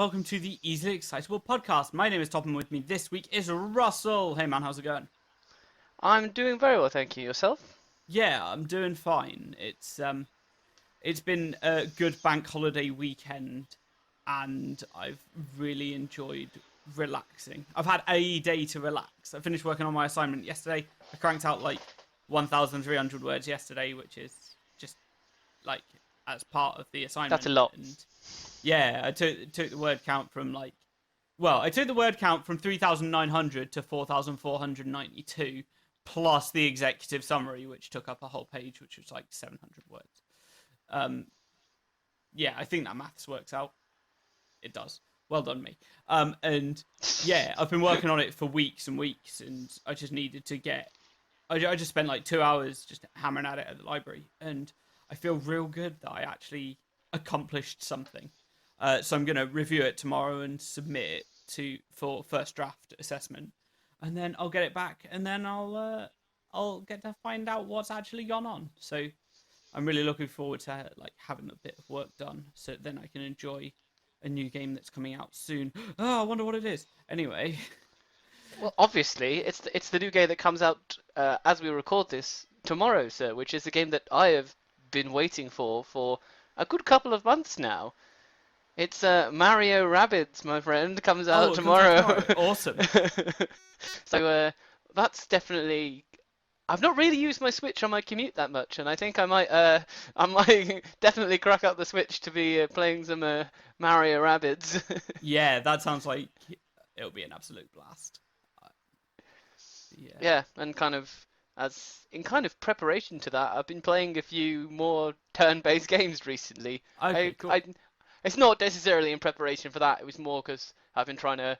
welcome to the Easily Excitable podcast. My name is Top, and with me this week is Russell. Hey man, how's it going? I'm doing very well, thank you. Yourself? Yeah, I'm doing fine. It's been a good bank holiday weekend, and I've really enjoyed relaxing. I've had a day to relax. I finished working on my assignment yesterday. I cranked out like 1,300 words yesterday, which is just like as part of the That's a assignment. lot. And yeah, I took the word count from I took the word count from 3,900 to 4,492, plus the executive summary, which took up a whole page, which was like 700 words. Um, yeah, I think that maths works out. It does. Well done, me. And yeah, I've been working on it for weeks and weeks, and I just needed to get. I just spent like 2 hours just hammering at it at the library, and I feel real good that I actually accomplished something. So I'm gonna review it tomorrow and submit it for first draft assessment, and then I'll get it back, and then I'll get to find out what's actually gone on. So I'm really looking forward to like having a bit of work done, so then I can enjoy a new game that's coming out soon. Oh, I wonder what it is. Anyway, Well, obviously, it's the new game that comes out as we record this tomorrow, sir, which is a game that I have been waiting for a good couple of months now. It's Mario Rabbids, my friend, comes out oh, it comes out tomorrow. tomorrow. Awesome. So that's definitely. I've not really used my Switch on my commute that much, and I think I might definitely crack up the Switch to be playing some Mario Rabbids. Yeah, that sounds like it'll be an absolute blast. Uh, Yeah. Yeah, and kind of preparation to that, I've been playing a few more turn-based games recently. Okay, I, cool. I, it's not necessarily in preparation for that. It was more because I've been trying to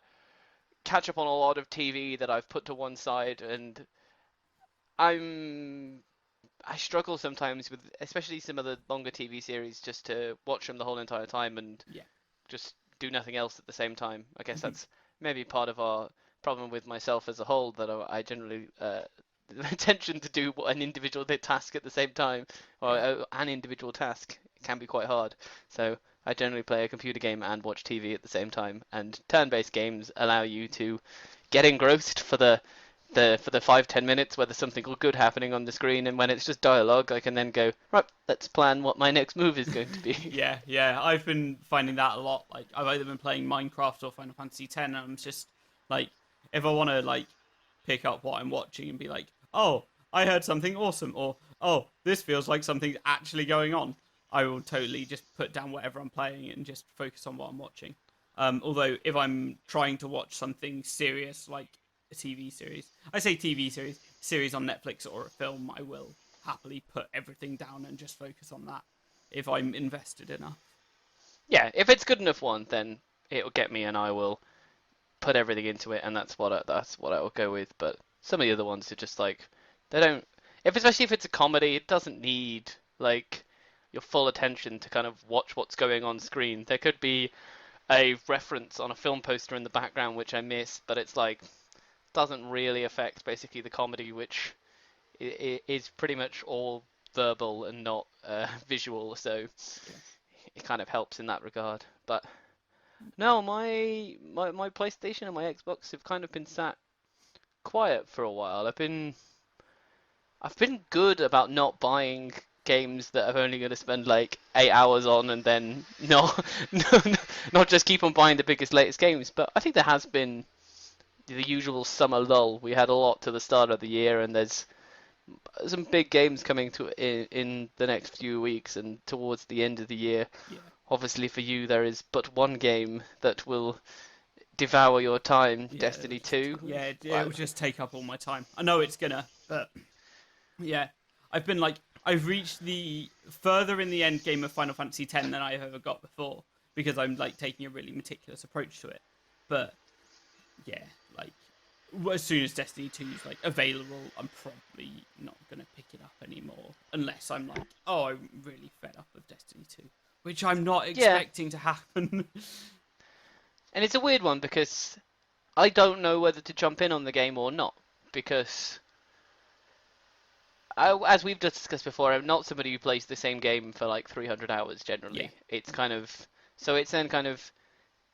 catch up on a lot of TV that I've put to one side, and I'm I struggle sometimes with, especially some of the longer TV series, just to watch them the whole entire time and Yeah. just do nothing else at the same time. I guess that's maybe part of our problem with myself as a whole, that I generally attention to do an individual task at the same time, or Yeah. an individual task can be quite hard. So I generally play a computer game and watch TV at the same time, and turn-based games allow you to get engrossed for the 5-10 minutes where there's something good happening on the screen, and when it's just dialogue, I can then go, right, let's plan what my next move is going to be. Yeah, yeah. I've been finding that a lot. Like I've either been playing Minecraft or Final Fantasy X, and I'm just like, if I want to like pick up what I'm watching and be like, oh, I heard something awesome, or oh, this feels like something's actually going on, I will totally just put down whatever I'm playing and just focus on what I'm watching. Although if I'm trying to watch something serious like a TV series, I say TV series on Netflix or a film, I will happily put everything down and just focus on that if I'm invested enough. Yeah, if it's good enough one, then it'll get me, and I will put everything into it, and that's what I will go with. But some of the other ones are just like, they don't. If especially if it's a comedy, it doesn't need like your full attention to kind of watch what's going on screen. There could be a reference on a film poster in the background which I miss, but it's like doesn't really affect basically the comedy, which is pretty much all verbal and not visual. So Yeah. it kind of helps in that regard. But no, my PlayStation and my Xbox have kind of been sat quiet for a while. I've been good about not buying games that I'm only going to spend like 8 hours on, and then not not just keep on buying the biggest latest games. But I think there has been the usual summer lull. We had a lot to the start of the year, and there's some big games coming to in the next few weeks and towards the end of the year. Yeah. Obviously, for you, there is but one game that will devour your time, Yeah, Destiny 2. it will just take up all my time. I know it's gonna, but yeah, I've reached the further in the end game of Final Fantasy X than I've ever got before because I'm like taking a really meticulous approach to it. But yeah, like as soon as Destiny 2 is like available, I'm probably not gonna pick it up anymore unless I'm like, oh, I'm really fed up of Destiny 2, which I'm not Yeah, expecting to happen. and it's a weird one because I don't know whether to jump in on the game or not, because as we've discussed before, I'm not somebody who plays the same game for like 300 hours Yeah. generally. It's kind of so it's then kind of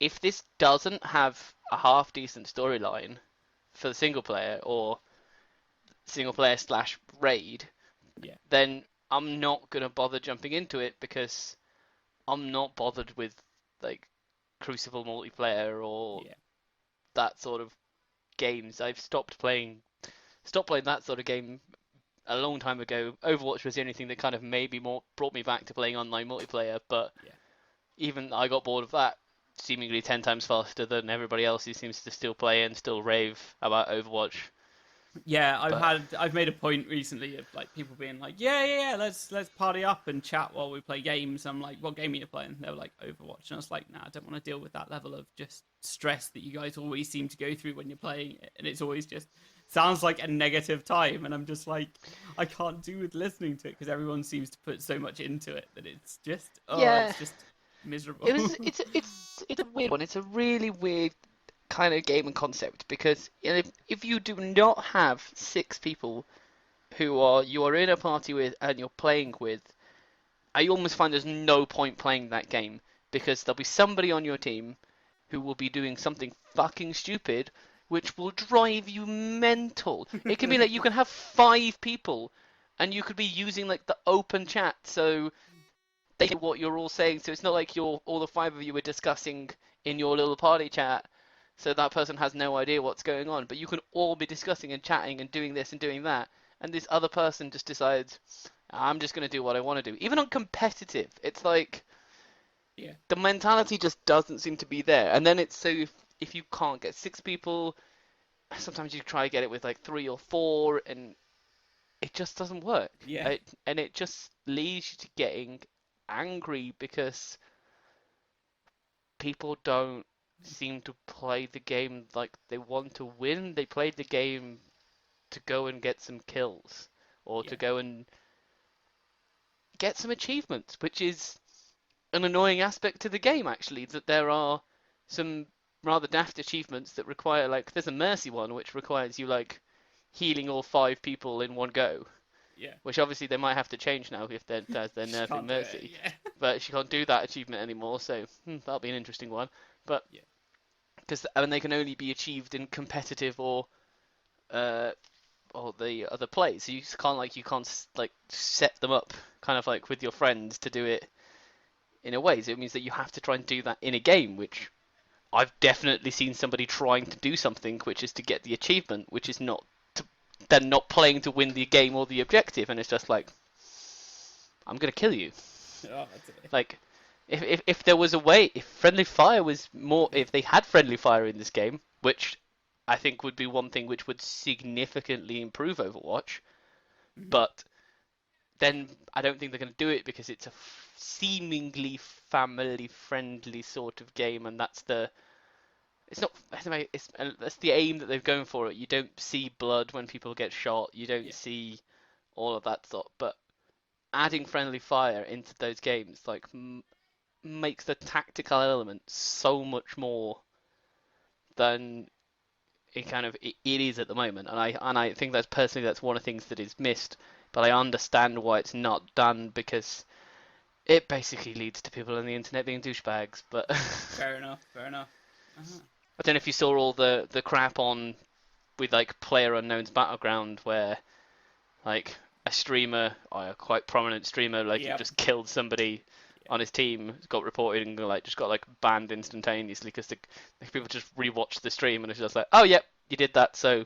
if this doesn't have a half decent storyline for the single player or single player slash raid, Yeah. then I'm not gonna bother jumping into it because I'm not bothered with like Crucible multiplayer or Yeah. that sort of games. I've stopped playing that sort of game a long time ago. Overwatch was the only thing that kind of maybe more brought me back to playing online multiplayer, but Yeah. even I got bored of that seemingly 10 times faster than everybody else who seems to still play and still rave about Overwatch. Yeah, But I've made a point recently of like people being like, yeah, let's party up and chat while we play games. I'm like, what game are you playing? They were like Overwatch, and I was like, nah, I don't want to deal with that level of just stress that you guys always seem to go through when you're playing it, and it's always just sounds like a negative time, and I'm just like, I can't do with listening to it because everyone seems to put so much into it that yeah, it's just miserable. it was it's a weird one. It's a really weird kind of game and concept because if you do not have six people who are you are in a party with and you're playing with, I almost find there's no point playing that game because there'll be somebody on your team who will be doing something fucking stupid which will drive you mental. It can be like you can have five people and you could be using like the open chat so they hear what you're all saying. So it's not like you're all the five of you are discussing in your little party chat. So that person has no idea what's going on, but you can all be discussing and chatting and doing this and doing that. And this other person just decides, I'm just going to do what I want to do. Even on competitive, it's like Yeah. the mentality just doesn't seem to be there. And then it's so if you can't get six people, sometimes you try to get it with like three or four, and it just doesn't work. Yeah. And it just leads you to getting angry because people don't seem to play the game like they want to win. They play the game to go and get some kills or to Yeah. go and get some achievements, which is an annoying aspect to the game actually, that there are some rather daft achievements that require like there's a mercy one which requires you like healing all five people in one go, Yeah. which obviously they might have to change now if they're Just nerfing can't do it. mercy. Yeah. But she can't do that achievement anymore, so that'll be an interesting one. But Yeah. because I mean they can only be achieved in competitive uh or the other plays, so you can't like set them up kind of like with your friends to do it in a way. So it means that you have to try and do that in a game, which I've definitely seen somebody trying to do something, which is to get the achievement, which is not to, they're not playing to win the game or the objective, and it's just like I'm gonna kill you. Oh, dear. Like if there was a way, if friendly fire was more, if they had friendly fire in this game, which I think would be one thing which would significantly improve Overwatch, Mhm. but then I don't think they're going to do it because it's a seemingly family friendly sort of game, and that's the it's not it's that's the aim that they've gone for it. You don't see blood when people get shot. You don't Yeah. see all of that stuff. But adding friendly fire into those games like makes the tactical element so much more than it is at the moment. And I think that's personally that's one of the things that is missed. But I understand why it's not done because it basically leads to people on the internet being douchebags. But Fair enough. Fair enough. Uh-huh. I don't know if you saw all the crap on with like Player Unknown's Battleground where like a streamer, or a quite prominent streamer, like he Yep. just killed somebody Yeah. on his team, got reported and like just got like banned instantaneously because the people just rewatched the stream and it's just like, oh yep, you did that, so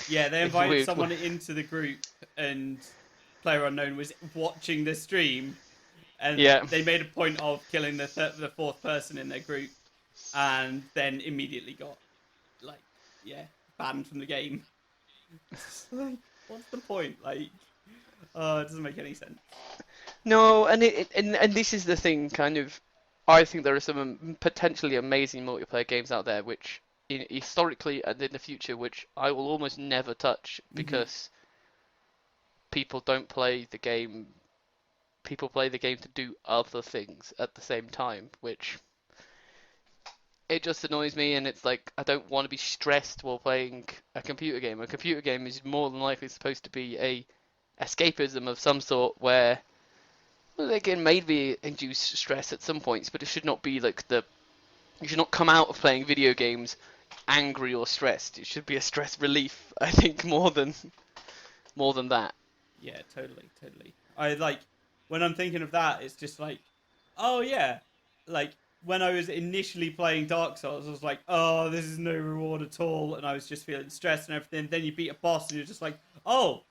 Yeah, they it's invited weird. someone into the group, and Player Unknown was watching the stream, and Yeah, they made a point of killing the fourth person in their group, and then immediately got like, yeah, banned from the game. Like, what's the point? Like, it doesn't make any sense. no, and this is the thing, kind of. I think there are some potentially amazing multiplayer games out there, which historically and in the future, which I will almost never touch Mm-hmm. because people don't play the game. People play the game to do other things at the same time, which it just annoys me. And it's like I don't want to be stressed while playing a computer game. A computer game is more than likely supposed to be a escapism of some sort, where well, they can maybe induce stress at some points, but it should not be like the You should not come out of playing video games angry or stressed. It should be a stress relief, I think, more than that. Yeah, totally, totally. I like when I'm thinking of that, it's just like, oh yeah, like when I was initially playing Dark Souls, I was like, oh, this is no reward at all, and I was just feeling stressed and everything. Then you beat a boss, and you're just like, oh,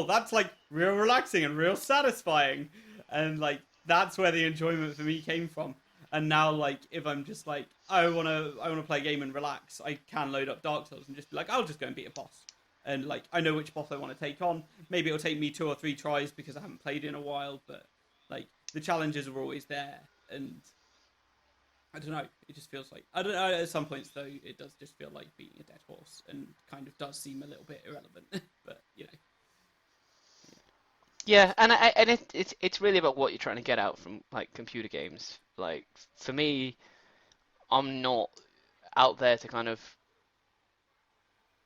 that's like real relaxing and real satisfying, and like that's where the enjoyment for me came from. And now, like, if I'm just like, I wanna play a game and relax, I can load up Dark Souls and just be like, I'll just go and beat a boss, and like I know which boss I want to take on. Maybe it'll take me 2 or 3 tries because I haven't played in a while, but like the challenges are always there, and I don't know. It just feels like I don't know. At some points though, it does just feel like beating a dead horse, and kind of does seem a little bit irrelevant. But you know, Yeah, and it's really about what you're trying to get out from like computer games. Like for me, I'm not out there to kind of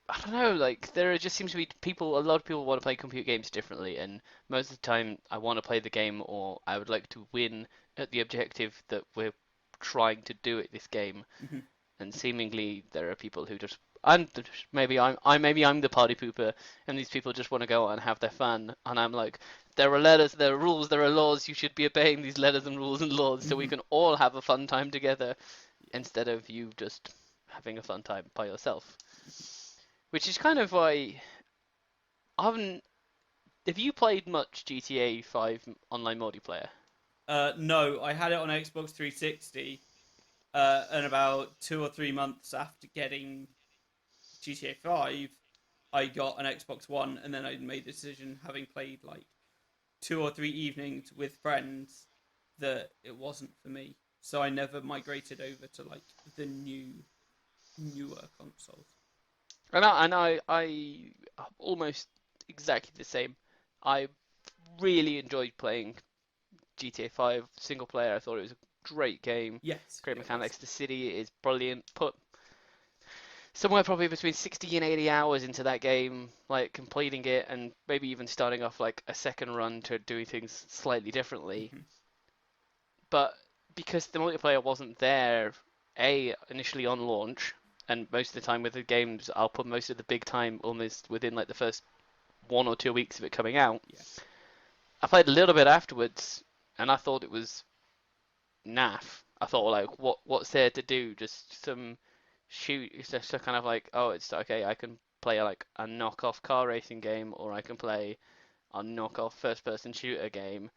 I don't know, like there just seems to be a lot of people want to play computer games differently, and most of the time I want to play the game or I would like to win at the objective that we're trying to do at this game. mhm, And seemingly there are people who just I'm maybe I'm the party pooper, and these people just want to go out and have their fun, and I'm like, there are letters, there are rules, there are laws. You should be obeying these letters and rules and laws so we mhm, can all have a fun time together yeah, instead of you just having a fun time by yourself. mhm. Which is kind of why I haven't. Have you played much GTA 5 online multiplayer? No, I had it on Xbox 360, and about 2 or 3 months after getting GTA 5, I got an Xbox One, and then I made the decision, having played like 2 or 3 evenings with friends, that it wasn't for me. So I never migrated over to like the newer consoles. And I almost exactly the same. I really enjoyed playing GTA 5 single player. I thought it was a great game, Yes, great it was. mechanics. The city is brilliant. Put somewhere probably between 60 and 80 hours into that game, like completing it and maybe even starting off like a second run to doing things slightly differently. Mm-hmm. But because the multiplayer wasn't there, initially on launch, and most of the time with the games, I'll put most of the big time almost within like the first 1 or 2 weeks of it coming out. Yeah. I played a little bit afterwards, and I thought it was naff. I thought like, what's there to do? Just some shoot. It's just a kind of like, oh, it's okay. I can play like a knockoff car racing game, or I can play a knockoff first-person shooter game,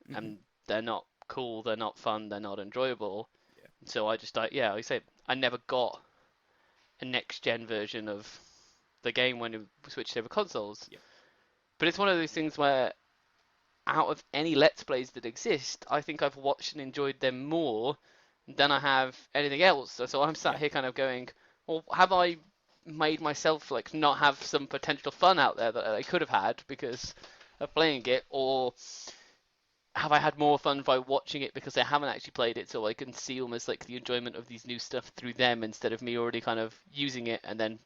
Mm-hmm. and they're not cool. They're not fun. They're not enjoyable. Yeah. So I just like, yeah, like I say, I never got a next-gen version of the game when it switched over consoles. Yeah. But it's one of those things where out of any Let's Plays that exist, I think I've watched and enjoyed them more than I have anything else. So I'm sat Yeah. here kind of going, well, have I made myself like not have some potential fun out there that I could have had because of playing it, or have I had more fun by watching it because I haven't actually played it, so I can see almost like the enjoyment of these new stuff through them instead of me already kind of using it and then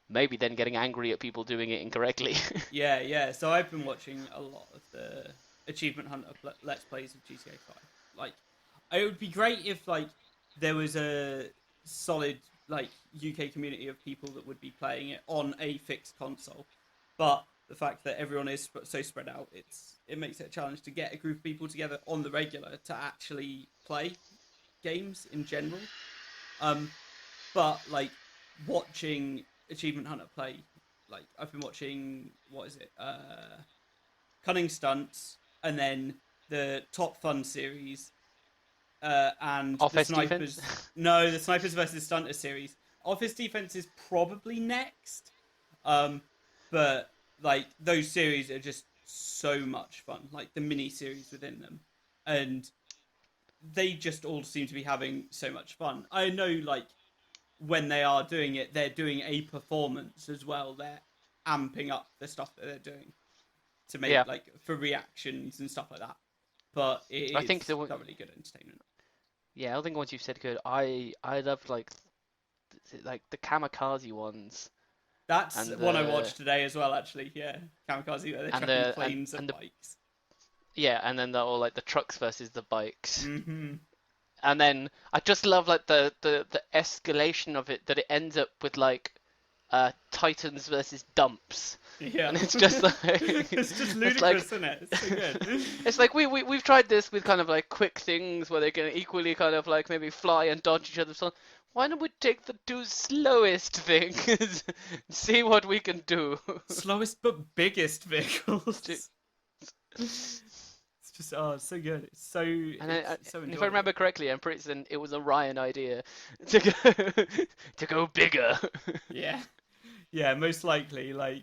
maybe then getting angry at people doing it incorrectly. Yeah. Yeah. So I've been watching a lot of the achievement hunter let's plays of GTA 5. Like, it would be great if like there was a solid like UK community of people that would be playing it on a fixed console. But the fact that everyone is so spread out, it makes it a challenge to get a group of people together on the regular to actually play games in general. Um, but like watching Achievement Hunter play, like I've been watching what is it, Cunning Stunts, and then the Top Fun series, and the Offense defense. Snipers. No, the Snipers versus Stunters series. Office Defense is probably next, um, but like those series are just so much fun. Like the mini series within them, and they just all seem to be having so much fun. I know, like when they are doing it, they're doing a performance as well. They're amping up the stuff that they're doing to make Yeah, like for reactions and stuff like that. But it I think is thoroughly good entertainment. yeah, I think once you've said good, I loved like the kamikaze ones That's and one I watched today as well. Actually, yeah, Kamikaze, where they're and chucking the planes at and the bikes. yeah, and then the all like the trucks versus the bikes. Mm-hmm. And then I just love like the escalation of it, that it ends up with like Titans versus Dumps, Yeah. and it's just like It's just it's like ludicrous, isn't it? It's so good. it's like we've tried this with kind of like quick things where they can equally kind of like maybe fly and dodge each other. So why don't we take the two slowest things, see what we can do? Slowest but biggest vehicles. It's just it's so good. And It's so if I enjoyable. remember correctly, I'm pretty certain it was a Ryan idea to go to go bigger. Yeah. Yeah, most likely. Like,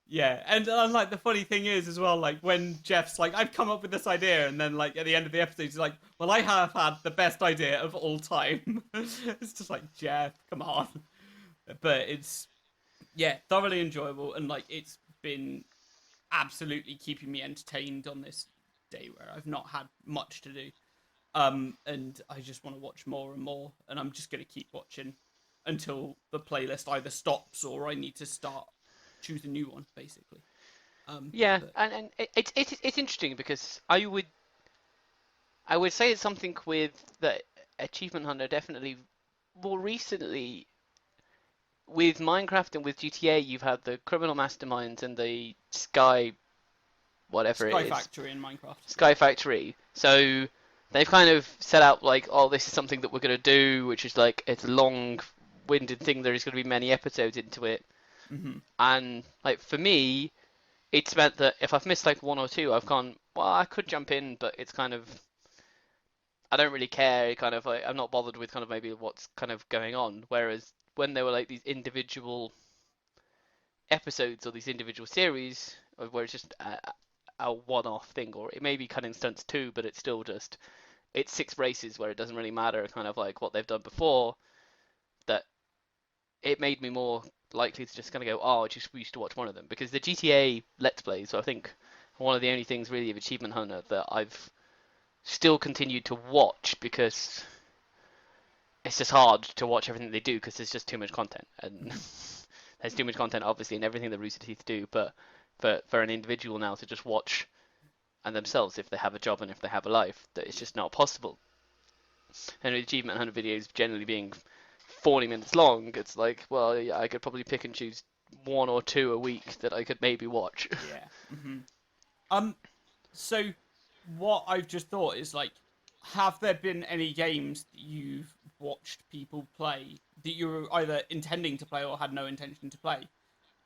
yeah, and like the funny thing is as well, like when Jeff's like, I've come up with this idea, and then like at the end of the episode, he's like, well, I have had the best idea of all time. It's just like Jeff, come on. But it's yeah, thoroughly enjoyable, and like it's been absolutely keeping me entertained on this day where I've not had much to do. And I just want to watch more and more, and I'm just gonna keep watching until the playlist either stops or I need to start choose a new one, basically. Yeah, But and it's interesting because I would say it's something with the Achievement Hunter definitely more recently with Minecraft and with GTA. You've had the criminal masterminds and the Sky whatever it Sky is, Factory in Minecraft, yeah. Sky Factory. So they've kind of set out like, oh, this is something that we're gonna do, which is like it's a long-winded thing. There is going to be many episodes into it, Mm-hmm. and like for me, it's meant that if I've missed like one or two, I've gone, well, I could jump in, but it's kind of I don't really care. Kind of like I'm not bothered with kind of maybe what's kind of going on. Whereas when there were like these individual episodes or these individual series, where it's just a one-off thing, or it may be cutting stunts too, but it's still just it's six races where it doesn't really matter kind of like what they've done before. That it made me more likely to just kind of go, oh, I just used to watch one of them because the GTA Let's Plays. So I think one of the only things really of Achievement Hunter that I've still continued to watch because it's just hard to watch everything they do because there's just too much content and Mm-hmm. there's too much content obviously in everything that Rooster Teeth do. But for an individual now to just watch and themselves if they have a job and if they have a life, that it's Yeah. just not possible. And with Achievement Hunter videos generally being 40 minutes long, it's like, well, yeah, I could probably pick and choose one or two a week that I could maybe watch. Yeah. Mm-hmm. Um. So, what I've just thought is like, have there been any games that you've watched people play that you were either intending to play or had no intention to play,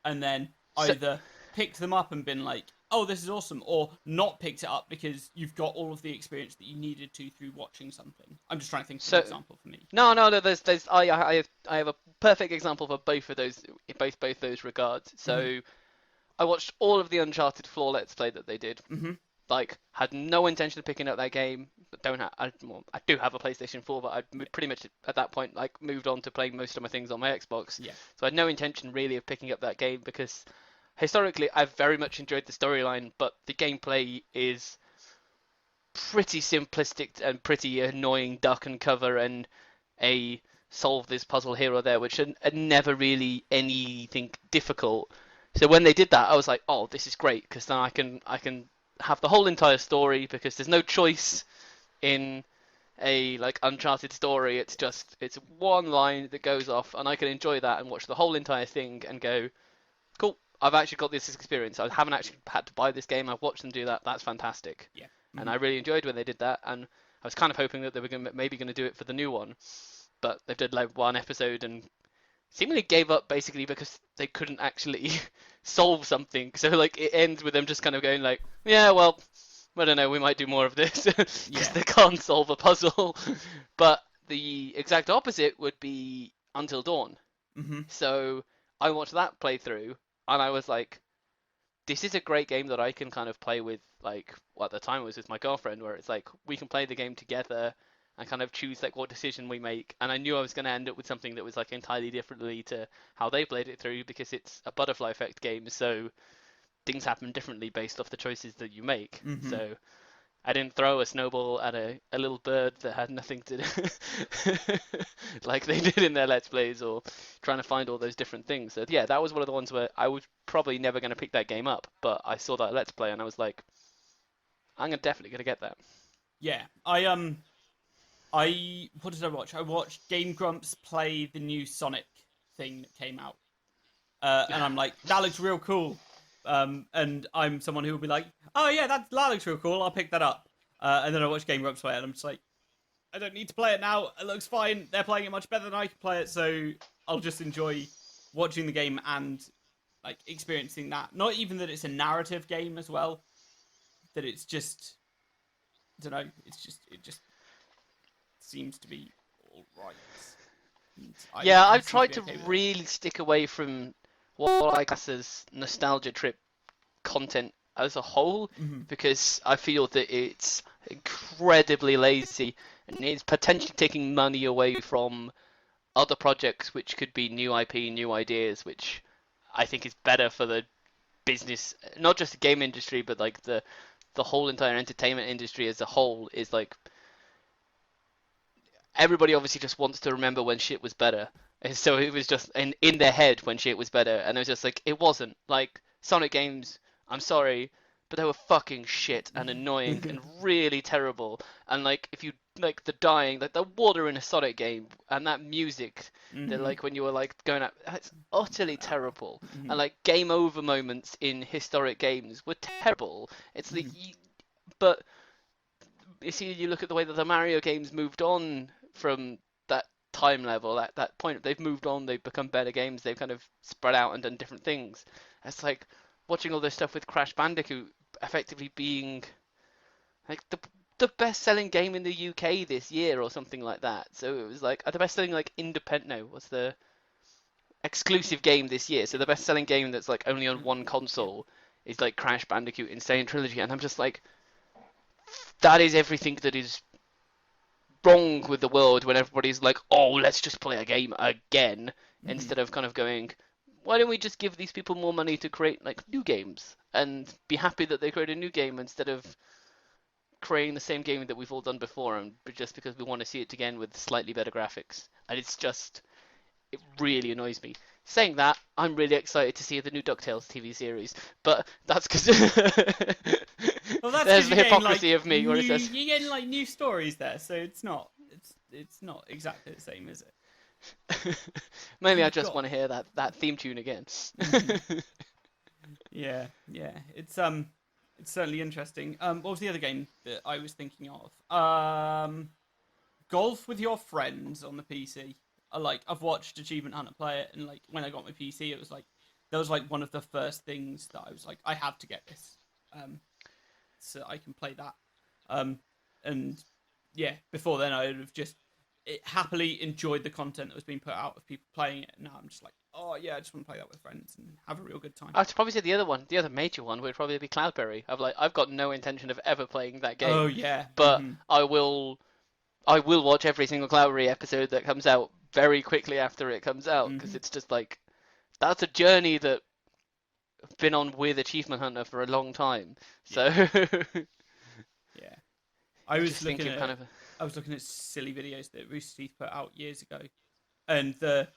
and then So, either picked them up and been like, "Oh, this is awesome," or not picked it up because you've got all of the experience that you needed to through watching something. I'm just trying to think of an so example for me. no. There's I have a perfect example for both of those, both those regards. Mm-hmm. So I watched all of the Uncharted 4 Let's Play that they did. Mm-hmm. Like, had no intention of picking up that game. But don't have. I do have a PlayStation 4, but I Yeah. pretty much at that point like moved on to playing most of my things on my Xbox. Yeah. So I had no intention really of picking up that game because historically I've very much enjoyed the storyline, but the gameplay is pretty simplistic and pretty annoying duck and cover and a solve this puzzle here or there, which are never really anything difficult. So when they did that, I was like, oh, this is great because then I can have the whole entire story because there's no choice in a like Uncharted story. It's just it's one line that goes off, and I can enjoy that and watch the whole entire thing and go, cool. I've actually got this experience. I haven't actually had to buy this game. I've watched them do that. That's fantastic, Yeah. and Mm-hmm. I really enjoyed when they did that. And I was kind of hoping that they were maybe going to do it for the new one, but they did like one episode and seemingly gave up basically because they couldn't actually solve something. So like it ends with them just kind of going like, yeah, well, I don't know, we might do more of this because Yeah. they can't solve a puzzle. But the exact opposite would be Until Dawn. Mm-hmm. So I watched that playthrough and I was like, this is a great game that I can kind of play with, like, well, at the time it was with my girlfriend, where it's like we can play the game together and kind of choose like what decision we make. And I knew I was going to end up with something that was like entirely differently to how they played it through because it's a butterfly effect game, so things happen differently based off the choices that you make. Mm-hmm. So I didn't throw a snowball at a little bird that had nothing to do like they did in their Let's Plays or trying to find all those different things. So yeah, that was one of the ones where I was probably never going to pick that game up, but I saw that Let's Play and I was like, definitely going to get that. Yeah. I what did I watch? I watched Game Grumps play the new Sonic thing that came out, and I'm like, that looks real cool. And I'm someone who will be like, oh yeah, that looks real cool. I'll pick that up. And then I watch Game Grumps play it, and I'm just like, I don't need to play it now. It looks fine. They're playing it much better than I can play it, so I'll just enjoy watching the game and like experiencing that. Not even that it's a narrative game as well. That it's just, I don't know. It just seems to be all right. Yeah, I I've seem to tried be to okay with it. really stick away from what I class as nostalgia trip content as a whole Mm-hmm. because I feel that it's incredibly lazy and it's potentially taking money away from other projects which could be new IP, new ideas, which I think is better for the business, not just the game industry, but like the whole entire entertainment industry as a whole is like everybody obviously just wants to remember when shit was better. And so it was just in their head when shit was better, and it was just like it wasn't. Like Sonic games, I'm sorry, but they were fucking shit and annoying and really terrible. And like if you like the dying, like the water in a Sonic game and that music that Mm-hmm. like when you were like going up, it's utterly terrible. Mm-hmm. And like game over moments in historic games were terrible. It's like, Mm-hmm. but you see, you look at the way that the Mario games moved on from that time level, at that point, they've moved on, they've become better games, they've kind of spread out and done different things. It's like watching all this stuff with Crash Bandicoot effectively being like the best selling game in the UK this year or something like that. So it was like the best selling like independent no, what's the exclusive game this year. So the best selling game that's like only on one Yeah. console is like Crash Bandicoot Insane Trilogy, and I'm just like that is everything that is wrong with the world when everybody's like, oh, let's just play a game again, Mm-hmm. instead of kind of going, why don't we just give these people more money to create like new games and be happy that they create a new game instead of creating the same game that we've all done before and just because we want to see it again with slightly better graphics. And it's just, it really annoys me. Saying that, I'm really excited to see the new DuckTales TV series, but that's because Well, that's there's because the you're getting like hypocrisy of me where it says, you're getting like new stories there, so it's not exactly the same, is it? mainly I You've just got. want to hear that theme tune again. Hmm. Yeah, yeah. It's certainly interesting. What was the other game that I was thinking of? Golf with your friends on the PC. I've watched Achievement Hunter play it, and like when I got my PC, it was like that was like one of the first things that I was like, I have to get this, um, so I can play that. Um, and yeah, before then I would have just happily enjoyed the content that was being put out of people playing it. And now I'm just like, oh yeah, I just want to play that with friends and have a real good time. I'd probably say the other one, the other major one would probably be Cloudberry. I've got no intention of ever playing that Oh game, yeah. but Mm-hmm. I will watch every single Cloudberry episode that comes out very quickly after it comes out because Mm-hmm. it's just like that's a journey that I've been on with Achievement Hunter for a long time. So Yeah. Yeah. I you was just think looking you're kind at of I was looking at silly videos that Rooster Teeth put out years ago, and the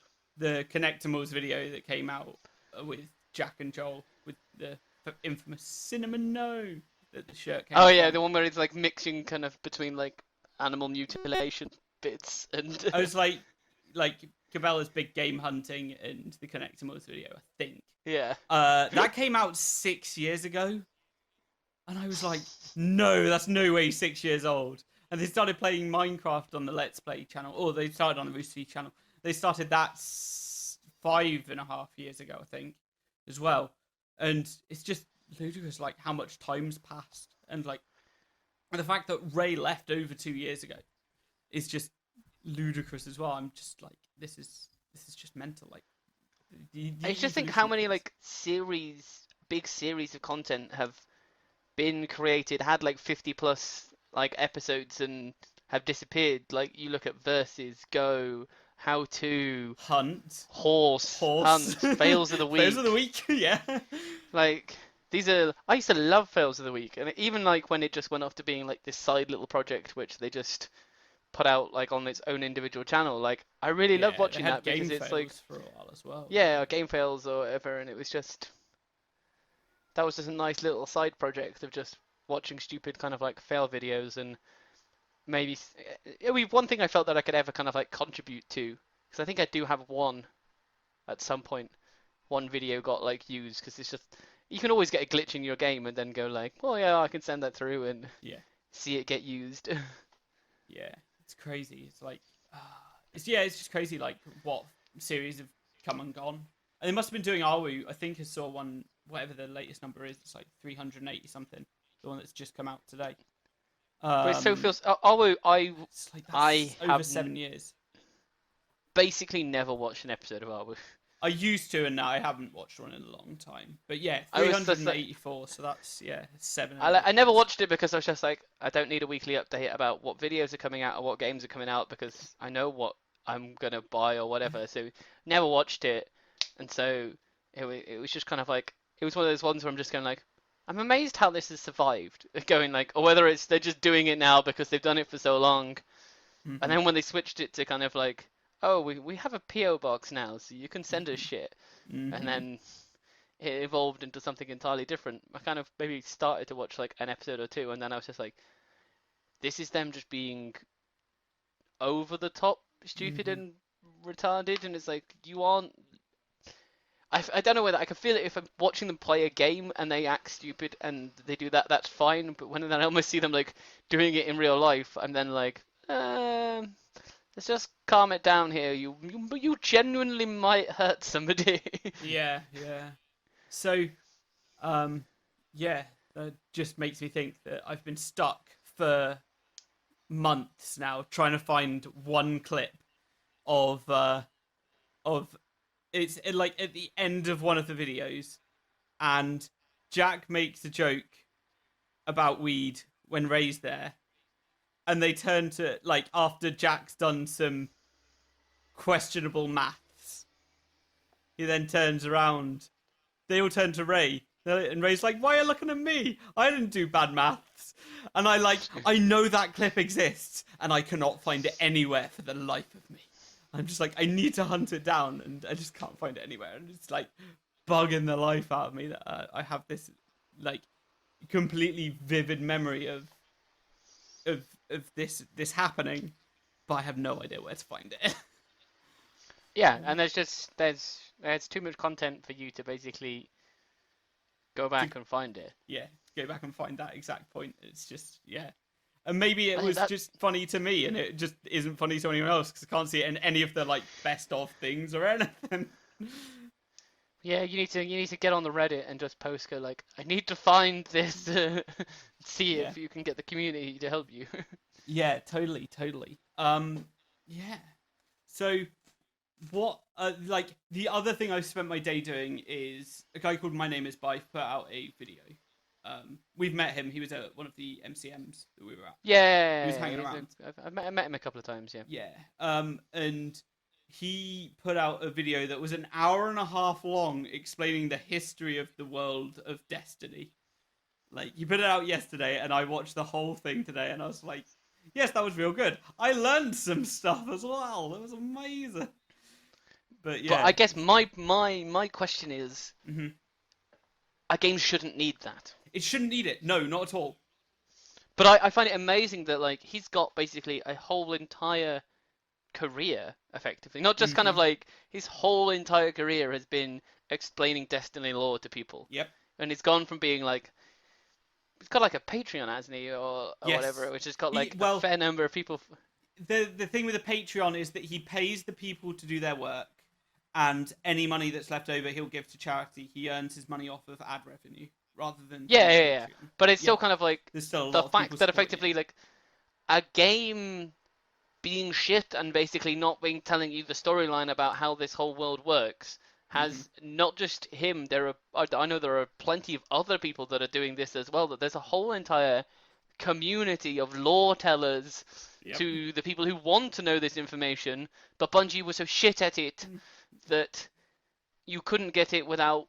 Connectimals video that came out with Jack and Joel with the infamous cinnamon no that the shirt oh came yeah, from. the one where it's like mixing kind of between like animal mutilation bits and I was like Cabela's big game hunting and the Connectimals video, I think. yeah. That came out 6 years ago, and I was like, no, that's no way 6 years old. And they started playing Minecraft on the Let's Play channel, or they started on the Rooster Teeth channel. They started that 5.5 years ago, I think, as well. And it's just ludicrous, like how much time's passed, and like the fact that Ray left over 2 years ago is just ludicrous as well. I'm just like, this is just mental. Like I the just think evolution how of many things. like big series of content have been created, had like 50 plus like episodes and have disappeared. Like you look at Versus, Go, How To, Hunt, Horse, horse, Hunt, Fails of the fails of the Week. week. Yeah. Like these are I used to love Fails of the Week, and even like when it just went off to being like this side little project which they just put out like on its own individual channel. Like I really love Yeah, they watching had that game because it's like fails for a while as well. yeah, Game Fails or whatever, and it was just that was just a nice little side project of just watching stupid kind of like fail videos and maybe it would be one thing I felt that I could ever kind of like contribute to, because I think I do have one at some point. One video got like used because it's just you can always get a glitch in your game and then go like, oh yeah, I can send that through and Yeah, see it get used. yeah, it's crazy. It's like, it's just crazy. Like what series have come and gone. And they must have been doing Awu. I think I saw one, whatever the latest number is. It's like 380 something. The one that's just come out today. But it so Um, feels. Oh, it's like I that's over have 7 years. basically never watched an episode of Arbu. I used to, and now I haven't watched one in a long time. But yeah, I was just like, 384. So that's yeah, 7.5 I never years. watched it because I was just like, I don't need a weekly update about what videos are coming out or what games are coming out because I know what I'm gonna buy or whatever. So never watched it, and so it was just kind of like it was one of those ones where I'm just going like, I'm amazed how this has survived. Going like, or whether it's they're just doing it now because they've done it for so long, and Mm-hmm. then when they switched it to kind of like, oh, we have a PO box now, so you can send us shit, and Mm-hmm. then it evolved into something entirely different. I kind of maybe started to watch like an episode or two, and then I was just like, this is them just being over the top stupid Mm-hmm. and retarded, and it's like you aren't. I don't know whether I can feel it if I'm watching them play a game and they act stupid and they do that, that's fine. But when then I almost see them like doing it in real life, I'm then like, let's just calm it down here. You genuinely might hurt somebody. Yeah, yeah. So, um, yeah, that just makes me think that I've been stuck for months now trying to find one clip of like at the end of one of the videos, and Jack makes a joke about weed when Ray's there, and they turn to like after Jack's done some questionable maths, he then turns around. They all turn to Ray, and Ray's like, "Why are you looking at me? I didn't do bad maths." And I know that clip exists, and I cannot find it anywhere for the life of me. I'm just like, I need to hunt it down, and I just can't find it anywhere. And it's like bugging the life out of me that I have this like completely vivid memory of this happening, but I have no idea where to find it. Yeah, and there's too much content for you to basically go to back and find it. yeah, go back and find that exact point. It's just yeah. And maybe it I think was that just funny to me, and it just isn't funny to anyone else because I can't see it in any of the like best of things or anything. yeah, you need to get on the Reddit and just post go like I need to find this, see Yeah, if you can get the community to help you. yeah, totally, totally. Yeah. So what like the other thing I've spent my day doing is a guy called My Name Is Bife put out a video. We've met him. He was at one of the MCMs that we were at. He was Yeah, hanging around. I've met him a couple of times. Yeah. Yeah. And he put out a video that was an hour and a half long explaining the history of the world of Destiny. Like he put it out yesterday, and I watched the whole thing today, and I was like, yes, that was real good. I learned some stuff as well. That was amazing. But But I yeah. guess my question is, Hmm. a game shouldn't need that. It shouldn't need it. No, not at all. But I find it amazing that like he's got basically a whole entire career effectively, not just kind of Hmm. like his whole entire career has been explaining Destiny lore to people, Yep. and he's gone from being like he's got like a Patreon, hasn't he, or whatever, Yes. which has got He like a well, fair number of people. the thing with the Patreon is that he pays the people to do their work, and any money that's left over he'll give to charity. He earns his money off of ad revenue rather than Yeah, through yeah, yeah. Patreon. But it's Yeah, still kind of like there's still a the lot of people fact that supporting it. effectively like a game being shit and basically not being telling you the storyline about how this whole world works Hmm. has not just him. There are I know there are plenty of other people that are doing this as well. That there's a whole entire community of lore tellers Yep. to the people who want to know this information, but Bungie was so shit at it that you couldn't get it without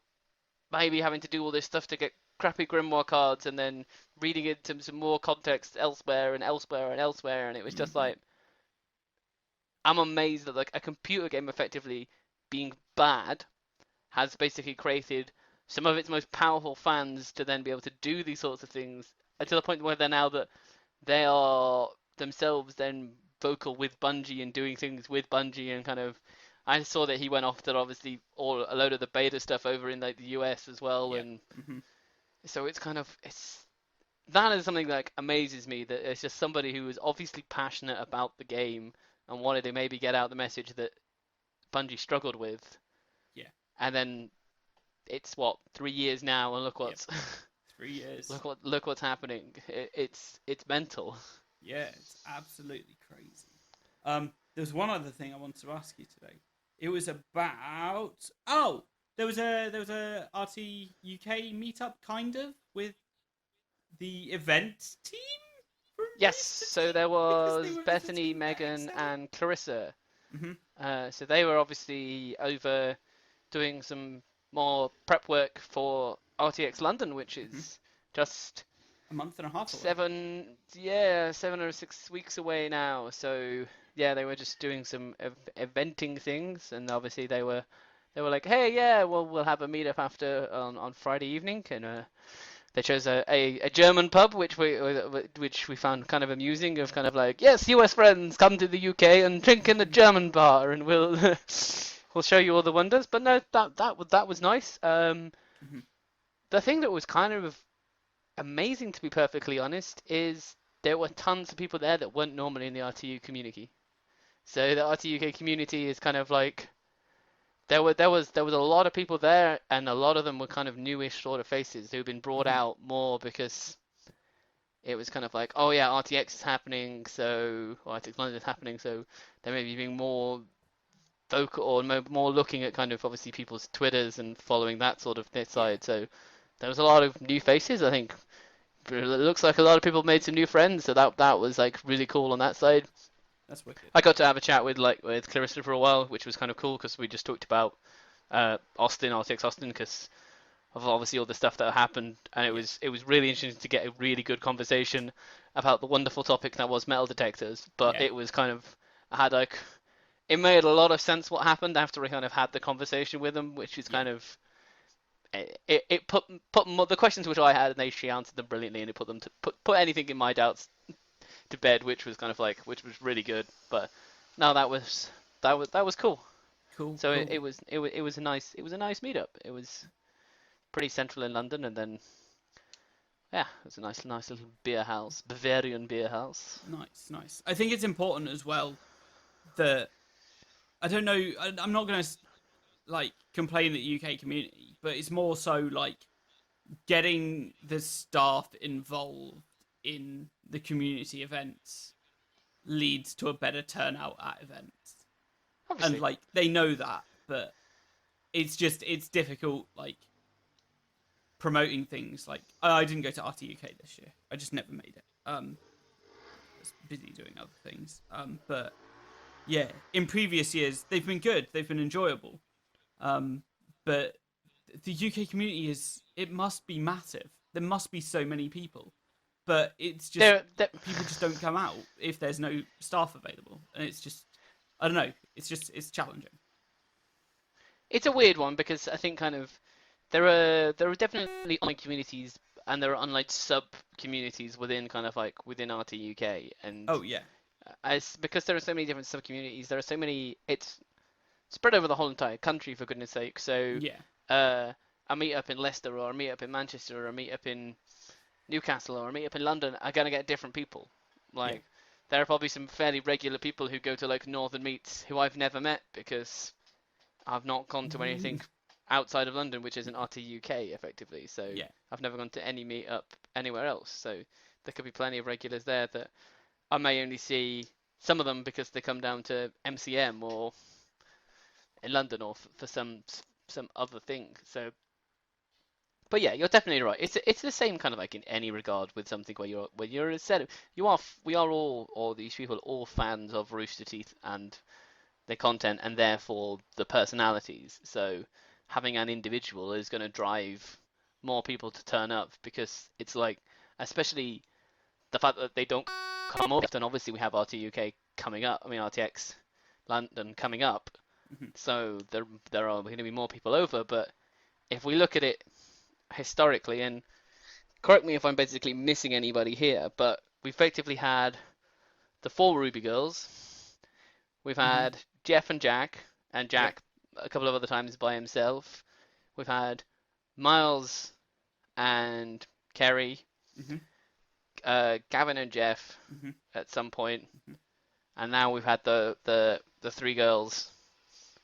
maybe having to do all this stuff to get crappy Grimoire cards and then reading into some more context elsewhere and elsewhere and elsewhere, and it was just Hmm. like I'm amazed that like a computer game effectively being bad has basically created some of its most powerful fans to then be able to do these sorts of things to the point where they're now that they are themselves then vocal with Bungie and doing things with Bungie and kind of. I saw that he went off to obviously a load of the beta stuff over in like the US as well, Yeah. and Hmm. so it's that is something that like, amazes me that it's just somebody who is obviously passionate about the game and wanted to maybe get out the message that Bungie struggled with, Yeah. and then it's what 3 years now, and look Yep. what's 3 years. look what's happening. It's mental. Yeah, it's absolutely crazy. There's one other thing I wanted to ask you today. It was about there was a RT UK meetup kind of with the event team from Yes, Rooster so there Teeth because they was were Bethany, visiting Megan, Excel. and Clarissa. Hmm. So they were obviously over doing some more prep work for RTX London, which Hmm. is just A month and a half away. 7 or 6 weeks away now. So yeah, they were just doing some eventing things, and obviously they were like, hey, yeah, well, we'll have a meetup after on Friday evening, and they chose a German pub, which we found kind of amusing. Of kind of like, yes, US friends, come to the UK and drink in a German bar, and we'll we'll show you all the wonders. But no, that was nice. Hmm. The thing that was kind of amazing, to be perfectly honest, is there were tons of people there that weren't normally in the RTU community. So the RTUK community is kind of like there was a lot of people there, and a lot of them were kind of newish sort of faces who've been brought Hmm. out more because it was kind of like, oh yeah, RTX is happening, so or RTX London is happening, so they may be being more vocal or more looking at kind of obviously people's Twitters and following that sort of Yeah, side. So there was a lot of new faces. I think it looks like a lot of people made some new friends, so that was like really cool on that side. that's wicked. I got to have a chat with Clarissa for a while, which was kind of cool because we just talked about Austin, RTX Austin, because of obviously all the stuff that happened, and it Yeah, was it was really interesting to get a really good conversation about the wonderful topic that was metal detectors. But yeah, it was kind of I had like it made a lot of sense what happened after I kind of had the conversation with them, which is yeah. kind of it put the questions which I had, and she answered them brilliantly, and it put them to put anything in my doubts to bed, which was kind of like which was really good. But no, that was cool. Cool, So cool. it was a nice meetup. It was pretty central in London, and then yeah, it was a nice little beer house, Bavarian beer house. Nice, nice. I think it's important as well that I don't know. I'm not gonna like complain at the UK community, but it's more so like getting the staff involved in the community events leads to a better turnout at events, and Obviously, like they know that, but it's difficult like promoting things. Like I didn't go to RTUK this year. I just never made it. I was busy doing other things. But yeah, in previous years they've been good. They've been enjoyable. Um, but the UK community is it must be massive. There must be so many people, but it's just there. people just don't come out if there's no staff available, and it's just I don't know. It's challenging. It's a weird one because I think kind of there are definitely online communities and there are online sub communities within kind of like within RTUK, and Oh yeah, as because there are so many different sub communities, there are so many. It's spread over the whole entire country for goodness sake. So yeah, uh, a meetup in Leicester or a meetup in Manchester or a meetup in Newcastle or a meetup in London are gonna get different people. yeah. Like there are probably some fairly regular people who go to like Northern meets who I've never met because I've not gone to anything outside of London, which isn't RTUK effectively. So Yeah. I've never gone to any meetup anywhere else. So there could be plenty of regulars there that I may only see some of them because they come down to MCM or in London or for some other thing. So, but yeah, you're definitely right. It's the same kind of like in any regard with something where you're a set of we are all these people all fans of Rooster Teeth and the content and therefore the personalities. So having an individual is going to drive more people to turn up because it's like, especially the fact that they don't come often. Obviously, we have RTUK coming up. I mean, RTX London coming up. Mhm. So there are going to be more people over. But if we look at it historically, and correct me if I'm basically missing anybody here, but we effectively had the 4 Ruby girls. We've Hmm. had Jeff and Yep. Jack a couple of other times by himself. We've had Miles and Kerry, Hmm. Gavin and Jeff Hmm. at some point, Hmm. and now we've had the 3 girls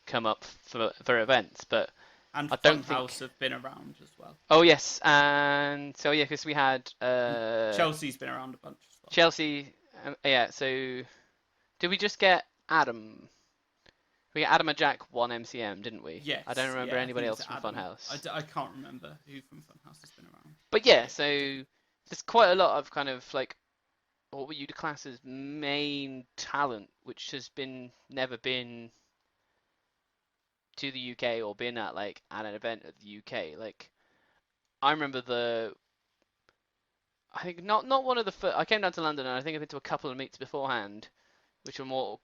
come up for events. But And I don't think. Funhouse have been around as well. Oh yes, and so yeah, because we had And Chelsea's been around a bunch as well. Chelsea. Yeah, so did we just get Adam? We got Adam and Jack one MCM, didn't we? I don't Yes, remember yeah, I think anybody it was else from Adam. Funhouse. I can't remember who from Funhouse has been around. But yeah, Yeah, so there's quite a lot of kind of like what would you class as main talent, which has been never been to the UK or been at like at an event at the UK. Like I remember I think not one of the first. I came down to London and I think I've been to a couple of meets beforehand, which were more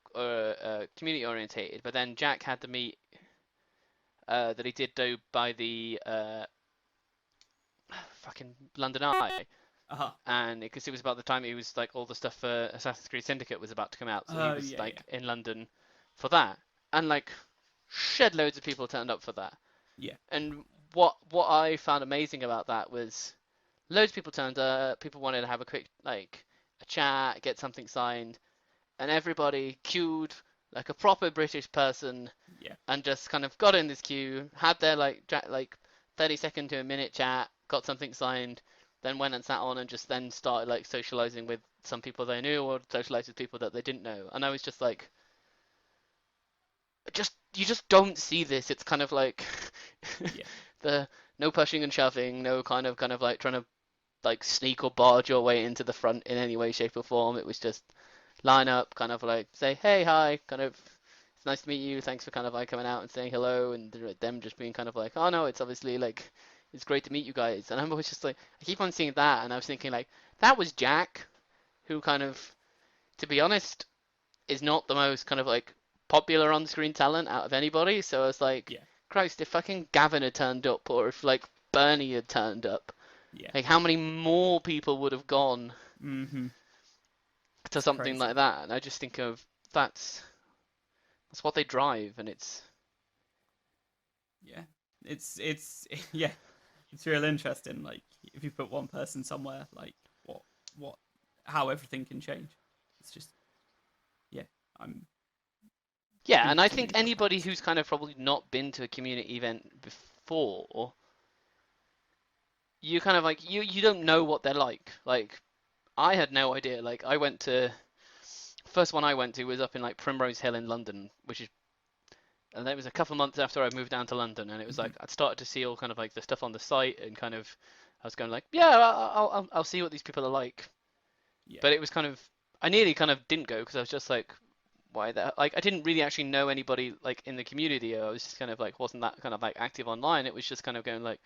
community orientated. But then Jack had the meet that he did do by the fucking London Eye, uh-huh. and because it was about the time it was like all the stuff for Assassin's Creed Syndicate was about to come out, so he Oh, was yeah, like yeah. in London for that, and like shed loads of people turned up for that. Yeah. And what I found amazing about that was loads of people turned up, people wanted to have a quick like a chat, get something signed, and everybody queued like a proper British person Yeah. and just kind of got in this queue, had their like 30-second to a minute chat, got something signed, then went and sat on and just then started like socializing with some people they knew or socialized with people that they didn't know. And I was just like, just you just don't see this. It's kind of like Yeah. the no pushing and shoving, no kind of like trying to like sneak or barge your way into the front in any way, shape or form. It was just line up, kind of like say, hey, hi, kind of, it's nice to meet you. Thanks for kind of like coming out and saying hello, and them just being kind of like, oh no, it's obviously like, it's great to meet you guys. And I'm always just like, I keep on seeing that, and I was thinking like, that was Jack, who kind of, to be honest, is not the most kind of like popular on-screen talent out of anybody. So I was like, Yeah. Christ, if fucking Gavin had turned up, or if like Bernie had turned up, Yeah. like how many more people would have gone Hmm. to It's something like crazy. that? And I just think of that's that's what they drive, and it's Yeah. It's yeah. It's real interesting. Like if you put one person somewhere, like what what how everything can change. It's just yeah. I'm yeah. been And I too think many anybody podcasts. who's kind of probably not been to a community event before, you kind of like you don't know what they're like. Like I had no idea. Like I went to first one I went to was up in like Primrose Hill in London, which is and it was a couple of months after I moved down to London, and it was Hmm. like I'd started to see all kind of like the stuff on the site, and kind of I was going like, yeah, I'll see what these people are like. Yeah. But it was kind of I nearly kind of didn't go because I was just like, why that? Like I didn't really actually know anybody like in the community. I was just kind of like wasn't that kind of like active online. It was just kind of going like,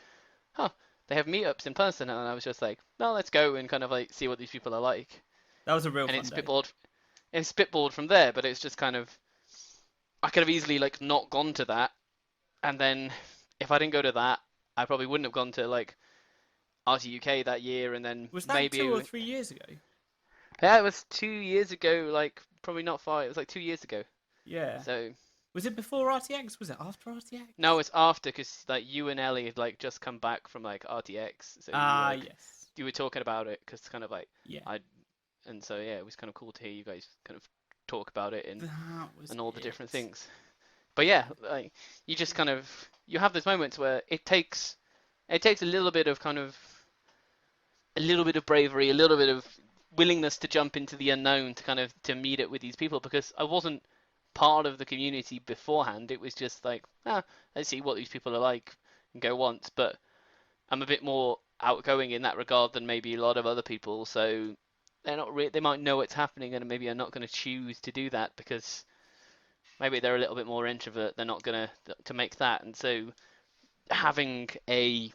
huh, they have meetups in person, and I was just like, no, let's go and kind of like see what these people are like. That was a real And fun day. it spitballed from there. But it's just kind of I could have easily like not gone to that, and then if I didn't go to that, I probably wouldn't have gone to like RT UK that year, and then Was that maybe 2 or 3 years ago? yeah, it was 2 years ago. Like probably not 5. It was like 2 years ago. Yeah. So Was it before RTX? Was it after no, RTX? it's after because like you and Ellie had like just come back from like RTX, so Ah, yes. you were talking about it because kind of like Yeah. I and so yeah, it was kind of cool to hear you guys kind of talk about it That was and all the it. different things. But yeah, Yeah. like you just kind of you have those moments where it takes a little bit of kind of a little bit of bravery, a little bit of willingness to jump into the unknown to kind of to meet it with these people because I wasn't part of the community beforehand. It was just like, let's see what these people are like and go once. But I'm a bit more outgoing in that regard than maybe a lot of other people. So they might know it's happening and maybe are not going to choose to do that because maybe they're a little bit more introvert. They're not going to make that. And so having a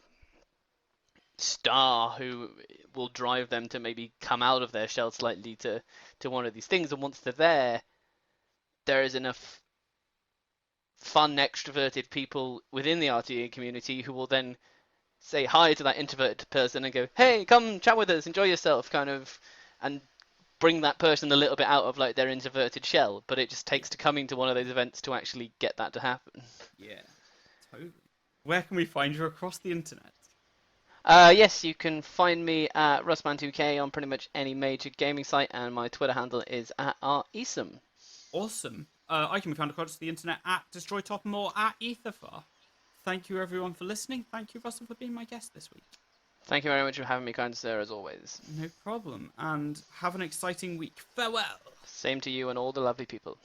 star who will drive them to maybe come out of their shell slightly to one of these things, and once they're there is enough fun extroverted people within the RTA community who will then say hi to that introverted person and go, hey, come chat with us, enjoy yourself, kind of, and bring that person a little bit out of like their introverted shell, but it just takes to coming to one of those events to actually get that to happen. Yeah, totally. Where can we find you across the internet? Yes, you can find me at Russman2K on pretty much any major gaming site, and my Twitter handle is at @esom. Awesome. I can be found across the internet at Destroy Topham or at Etherfar. Thank you, everyone, for listening. Thank you, Russell, for being my guest this week. Thank you very much for having me, kind sir, as always. No problem. And have an exciting week. Farewell. Same to you and all the lovely people.